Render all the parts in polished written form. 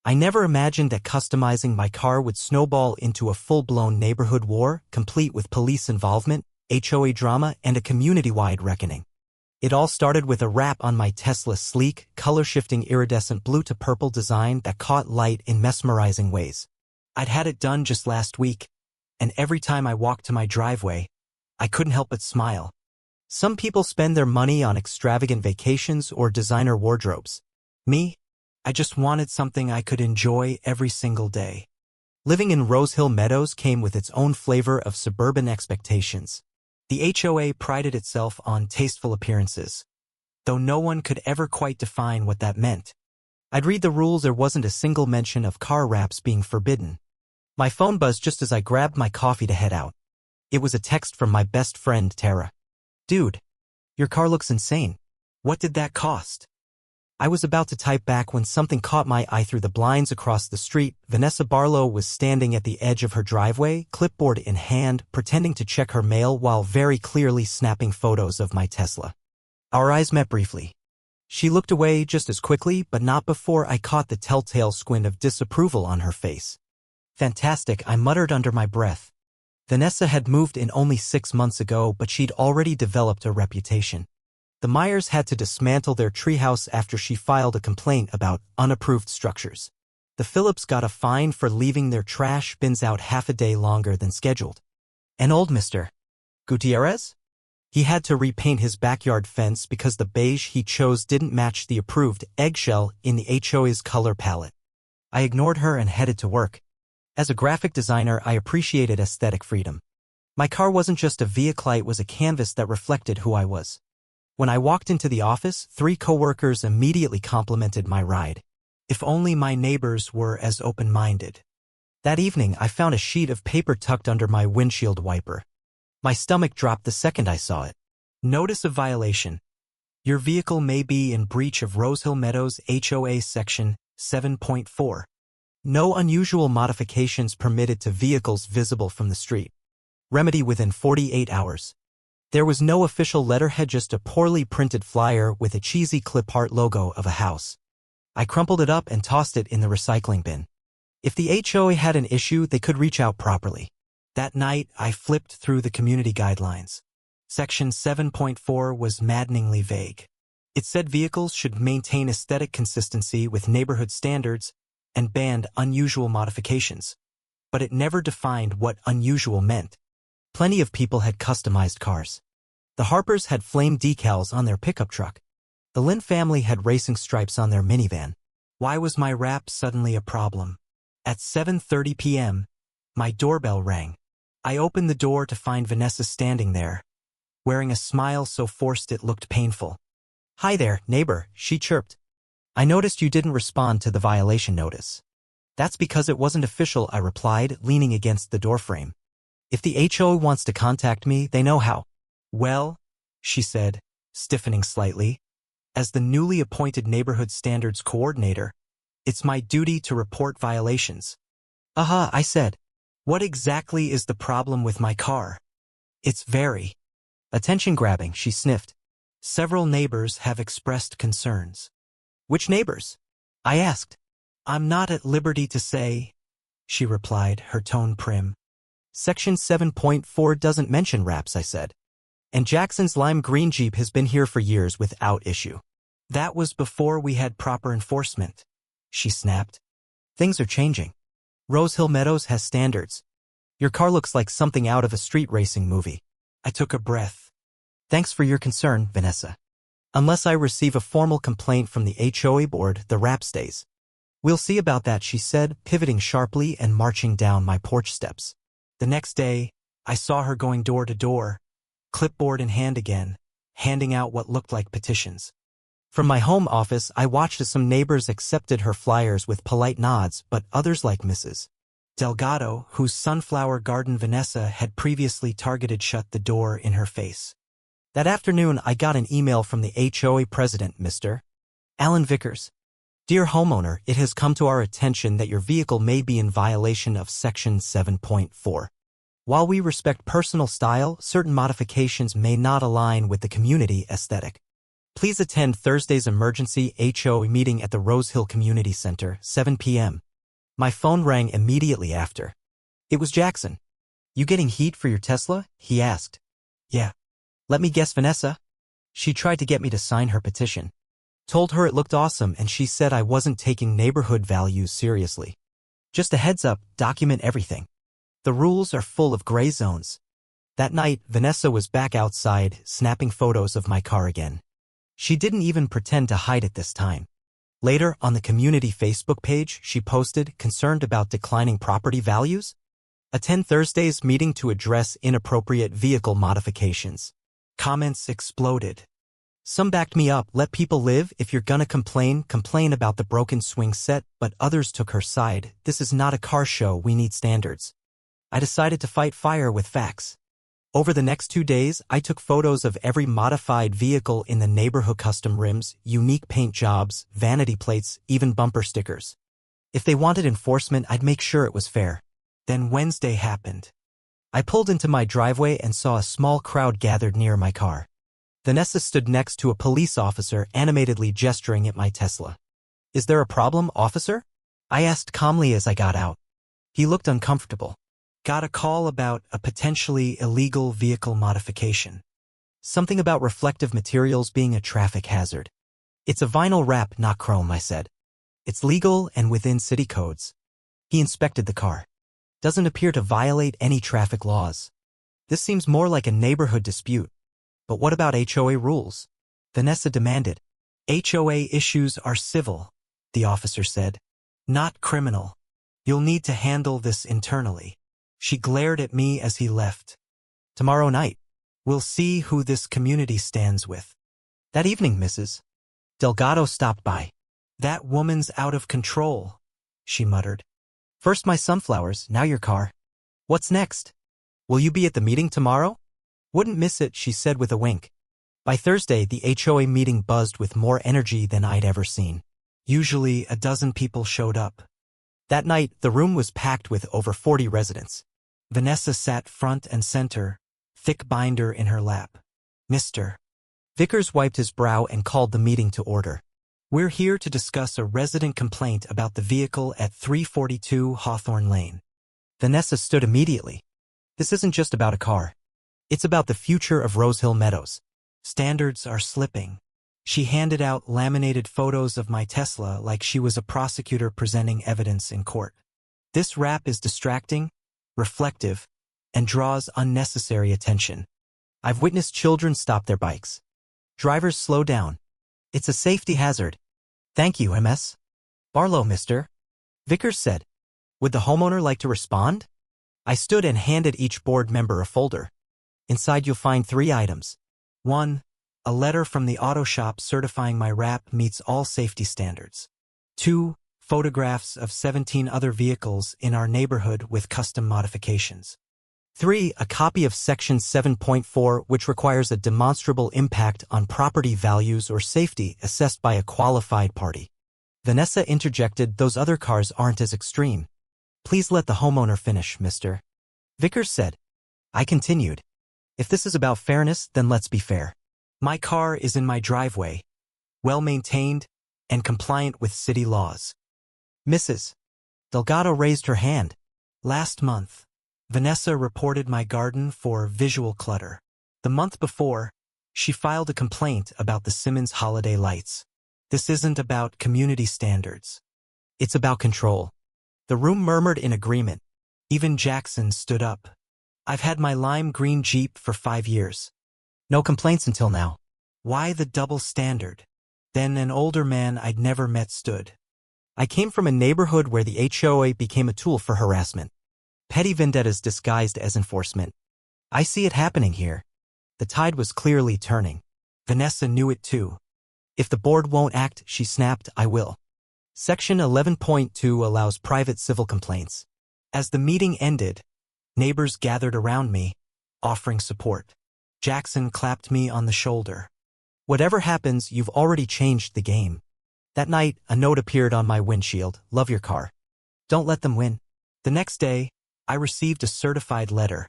I never imagined that customizing my car would snowball into a full-blown neighborhood war, complete with police involvement, HOA drama, and a community-wide reckoning. It all started with a wrap on my Tesla's sleek, color-shifting iridescent blue to purple design that caught light in mesmerizing ways. I'd had it done just last week, and every time I walked to my driveway, I couldn't help but smile. Some people spend their money on extravagant vacations or designer wardrobes. Me? I just wanted something I could enjoy every single day. Living in Rose Hill Meadows came with its own flavor of suburban expectations. The HOA prided itself on tasteful appearances, though no one could ever quite define what that meant. I'd read the rules, there wasn't a single mention of car wraps being forbidden. My phone buzzed just as I grabbed my coffee to head out. It was a text from my best friend, Tara. "Dude, your car looks insane. What did that cost?" I was about to type back when something caught my eye through the blinds across the street. Vanessa Barlow was standing at the edge of her driveway, clipboard in hand, pretending to check her mail while very clearly snapping photos of my Tesla. Our eyes met briefly. She looked away just as quickly, but not before I caught the telltale squint of disapproval on her face. "Fantastic," I muttered under my breath. Vanessa had moved in only 6 months ago, but she'd already developed a reputation. The Myers had to dismantle their treehouse after she filed a complaint about unapproved structures. The Phillips got a fine for leaving their trash bins out half a day longer than scheduled. And old Mr. Gutierrez? He had to repaint his backyard fence because the beige he chose didn't match the approved eggshell in the HOA's color palette. I ignored her and headed to work. As a graphic designer, I appreciated aesthetic freedom. My car wasn't just a vehicle, it was a canvas that reflected who I was. When I walked into the office, 3 coworkers immediately complimented my ride. If only my neighbors were as open-minded. That evening, I found a sheet of paper tucked under my windshield wiper. My stomach dropped the second I saw it. Notice of violation. Your vehicle may be in breach of Rose Hill Meadows HOA Section 7.4. No unusual modifications permitted to vehicles visible from the street. Remedy within 48 hours. There was no official letterhead, just a poorly printed flyer with a cheesy clip art logo of a house. I crumpled it up and tossed it in the recycling bin. If the HOA had an issue, they could reach out properly. That night, I flipped through the community guidelines. Section 7.4 was maddeningly vague. It said vehicles should maintain aesthetic consistency with neighborhood standards and banned unusual modifications. But it never defined what unusual meant. Plenty of people had customized cars. The Harpers had flame decals on their pickup truck. The Lynn family had racing stripes on their minivan. Why was my wrap suddenly a problem? At 7:30 p.m., my doorbell rang. I opened the door to find Vanessa standing there, wearing a smile so forced it looked painful. "Hi there, neighbor," she chirped. "I noticed you didn't respond to the violation notice." "That's because it wasn't official," I replied, leaning against the doorframe. "If the HOA wants to contact me, they know how." "Well," she said, stiffening slightly, "as the newly appointed Neighborhood Standards Coordinator, it's my duty to report violations." I said. "What exactly is the problem with my car?" "It's very attention-grabbing," she sniffed. "Several neighbors have expressed concerns." "Which neighbors?" I asked. "I'm not at liberty to say," she replied, her tone prim. "Section 7.4 doesn't mention wraps," I said. "And Jackson's lime green Jeep has been here for years without issue." "That was before we had proper enforcement," she snapped. "Things are changing. Rose Hill Meadows has standards. Your car looks like something out of a street racing movie." I took a breath. "Thanks for your concern, Vanessa. Unless I receive a formal complaint from the HOA board, the wrap stays." "We'll see about that," she said, pivoting sharply and marching down my porch steps. The next day, I saw her going door to door, clipboard in hand again, handing out what looked like petitions. From my home office, I watched as some neighbors accepted her flyers with polite nods, but others, like Mrs. Delgado, whose sunflower garden Vanessa had previously targeted, shut the door in her face. That afternoon, I got an email from the HOA president, Mr. Alan Vickers. "Dear homeowner, it has come to our attention that your vehicle may be in violation of Section 7.4. While we respect personal style, certain modifications may not align with the community aesthetic. Please attend Thursday's emergency HOA meeting at the Rose Hill Community Center, 7 p.m. My phone rang immediately after. It was Jackson. You getting heat for your Tesla? He asked. Yeah. Let me guess, Vanessa. She tried to get me to sign her petition. Told her it looked awesome and she said I wasn't taking neighborhood values seriously. Just a heads up, document everything. The rules are full of gray zones. That night, Vanessa was back outside, snapping photos of my car again. She didn't even pretend to hide it this time. Later, on the community Facebook page, she posted, concerned about declining property values? Attend Thursday's meeting to address inappropriate vehicle modifications. Comments exploded. Some backed me up, let people live, if you're gonna complain about the broken swing set, but others took her side, this is not a car show, we need standards. I decided to fight fire with facts. Over the next 2 days, I took photos of every modified vehicle in the neighborhood, custom rims, unique paint jobs, vanity plates, even bumper stickers. If they wanted enforcement, I'd make sure it was fair. Then Wednesday happened. I pulled into my driveway and saw a small crowd gathered near my car. Vanessa stood next to a police officer, animatedly gesturing at my Tesla. Is there a problem, officer? I asked calmly as I got out. He looked uncomfortable. Got a call about a potentially illegal vehicle modification. Something about reflective materials being a traffic hazard. It's a vinyl wrap, not chrome, I said. It's legal and within city codes. He inspected the car. Doesn't appear to violate any traffic laws. This seems more like a neighborhood dispute. But what about HOA rules? Vanessa demanded. HOA issues are civil, the officer said. Not criminal. You'll need to handle this internally. She glared at me as he left. Tomorrow night, we'll see who this community stands with. That evening, Mrs. Delgado stopped by. That woman's out of control, she muttered. First my sunflowers, now your car. What's next? Will you be at the meeting tomorrow? Wouldn't miss it, she said with a wink. By Thursday, the HOA meeting buzzed with more energy than I'd ever seen. Usually, a dozen people showed up. That night, the room was packed with over 40 residents. Vanessa sat front and center, thick binder in her lap. Mr. Vickers wiped his brow and called the meeting to order. We're here to discuss a resident complaint about the vehicle at 342 Hawthorne Lane. Vanessa stood immediately. This isn't just about a car. It's about the future of Rose Hill Meadows. Standards are slipping. She handed out laminated photos of my Tesla like she was a prosecutor presenting evidence in court. This wrap is distracting, reflective, and draws unnecessary attention. I've witnessed children stop their bikes. Drivers slow down. It's a safety hazard. Thank you, MS. Barlow, Mr. Vickers said. Would the homeowner like to respond? I stood and handed each board member a folder. Inside you'll find 3 items. 1. A letter from the auto shop certifying my wrap meets all safety standards. 2. Photographs of 17 other vehicles in our neighborhood with custom modifications. 3. A copy of Section 7.4, which requires a demonstrable impact on property values or safety assessed by a qualified party. Vanessa interjected, those other cars aren't as extreme. Please let the homeowner finish, Mr. Vickers said. I continued. If this is about fairness, then let's be fair. My car is in my driveway, well-maintained and compliant with city laws. Mrs. Delgado raised her hand. Last month, Vanessa reported my garden for visual clutter. The month before, she filed a complaint about the Simmons holiday lights. This isn't about community standards. It's about control. The room murmured in agreement. Even Jackson stood up. I've had my lime green Jeep for 5 years. No complaints until now. Why the double standard? Then an older man I'd never met stood. I came from a neighborhood where the HOA became a tool for harassment. Petty vendettas disguised as enforcement. I see it happening here. The tide was clearly turning. Vanessa knew it too. If the board won't act, she snapped, I will. Section 11.2 allows private civil complaints. As the meeting ended, neighbors gathered around me, offering support. Jackson clapped me on the shoulder. Whatever happens, you've already changed the game. That night, a note appeared on my windshield, love your car. Don't let them win. The next day, I received a certified letter.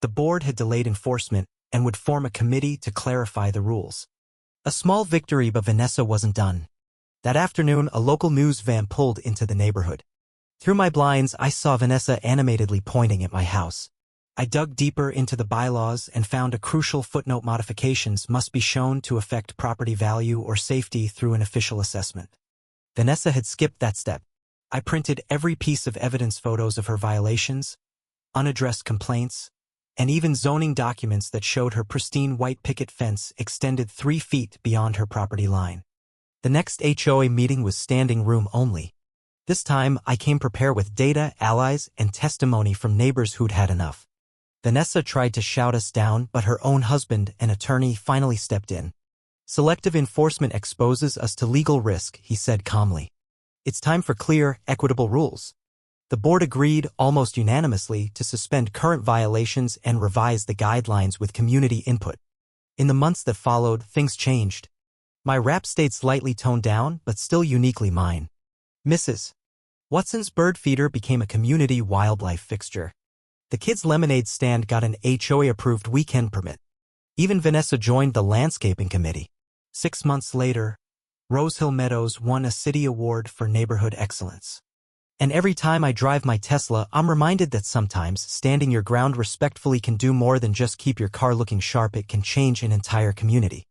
The board had delayed enforcement and would form a committee to clarify the rules. A small victory, but Vanessa wasn't done. That afternoon, a local news van pulled into the neighborhood. Through my blinds, I saw Vanessa animatedly pointing at my house. I dug deeper into the bylaws and found a crucial footnote: modifications must be shown to affect property value or safety through an official assessment. Vanessa had skipped that step. I printed every piece of evidence: photos of her violations, unaddressed complaints, and even zoning documents that showed her pristine white picket fence extended 3 feet beyond her property line. The next HOA meeting was standing room only. This time, I came prepared with data, allies, and testimony from neighbors who'd had enough. Vanessa tried to shout us down, but her own husband, an attorney, finally stepped in. Selective enforcement exposes us to legal risk, he said calmly. It's time for clear, equitable rules. The board agreed, almost unanimously, to suspend current violations and revise the guidelines with community input. In the months that followed, things changed. My rap stayed slightly toned down, but still uniquely mine. Mrs. Watson's bird feeder became a community wildlife fixture. The kids' lemonade stand got an HOA-approved weekend permit. Even Vanessa joined the landscaping committee. 6 months later, Rose Hill Meadows won a city award for neighborhood excellence. And every time I drive my Tesla, I'm reminded that sometimes standing your ground respectfully can do more than just keep your car looking sharp. It can change an entire community.